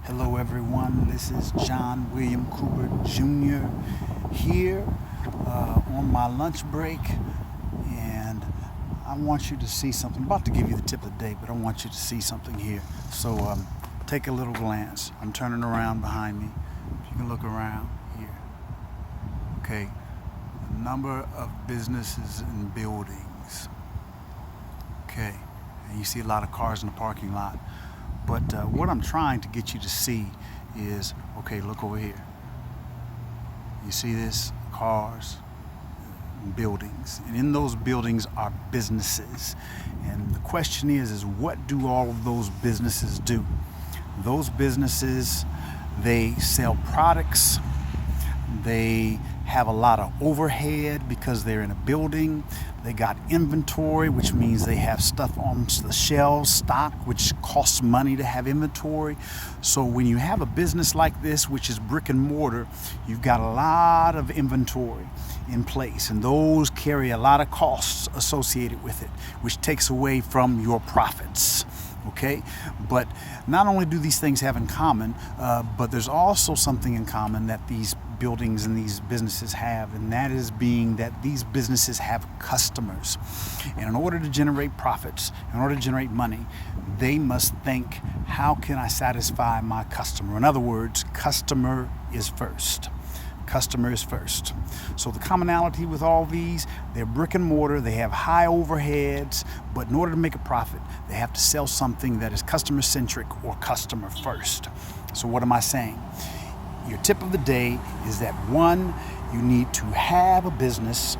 Hello everyone, this is John William Cooper Jr. here on my lunch break, and I want you to see something. I'm about to give you the tip of the day, but I want you to see something here. So take a little glance. I'm turning around behind me. If you can look around here. Okay, a number of businesses and buildings. Okay, and you see a lot of cars in the parking lot. But what I'm trying to get you to see is, okay, look over here. You see this? Cars, buildings. And in those buildings are businesses. And the question is what do all of those businesses do? Those businesses, they sell products. They have a lot of overhead because they're in a building. They got inventory, which means they have stuff on the shelves, stock, which costs money to have inventory. So when you have a business like this, which is brick and mortar, you've got a lot of inventory in place, and those carry a lot of costs associated with it, which takes away from your profits. Okay, but not only do these things have in common, but there's also something in common that these buildings and these businesses have, and that is being that these businesses have customers. And in order to generate profits, in order to generate money, they must think, how can I satisfy my customer? In other words, customer is first. Customer is first. So the commonality with all these, they're brick and mortar, they have high overheads, but in order to make a profit, they have to sell something that is customer centric or customer first. So what am I saying? Your tip of the day is that one, you need to have a business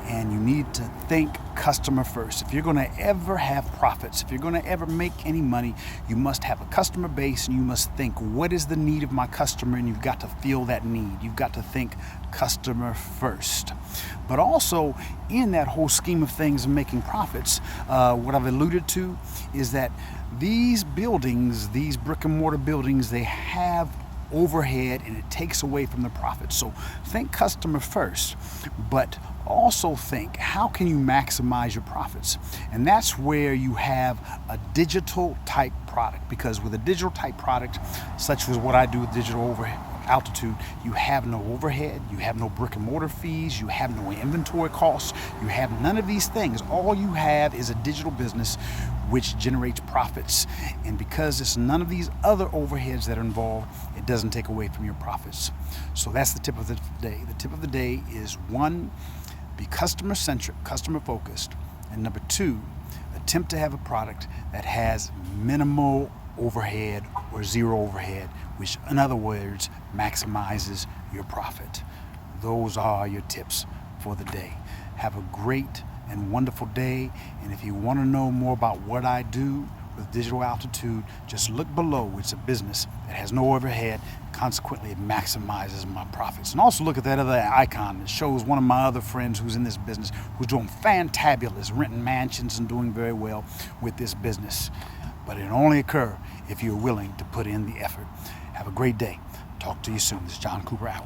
and you need to think customer first. If you're going to ever have profits, if you're going to ever make any money, you must have a customer base, and you must think, what is the need of my customer? And you've got to feel that need. You've got to think customer first. But also, in that whole scheme of things and making profits, what I've alluded to is that these buildings, these brick and mortar buildings, they have overhead, and it takes away from the profit. So think customer first, but also think, how can you maximize your profits? And that's where you have a digital type product, because with a digital type product, such as what I do with digital altitude, you have no overhead, you have no brick and mortar fees, you have no inventory costs, you have none of these things. All you have is a digital business which generates profits. And because it's none of these other overheads that are involved, it doesn't take away from your profits. So that's the tip of the day. The tip of the day is one, be customer centric, customer focused. And number two, attempt to have a product that has minimal overhead or zero overhead, which in other words maximizes your profit. Those are your tips for the day. Have a great and wonderful day, and if you want to know more about what I do with Digital Altitude, just look below. It's a business that has no overhead, consequently it maximizes my profits. And also look at that other icon that shows one of my other friends who's in this business, who's doing fantabulous, renting mansions and doing very well with this business. But it'll only occur if you're willing to put in the effort. Have a great day. Talk to you soon. This is John Cooper out.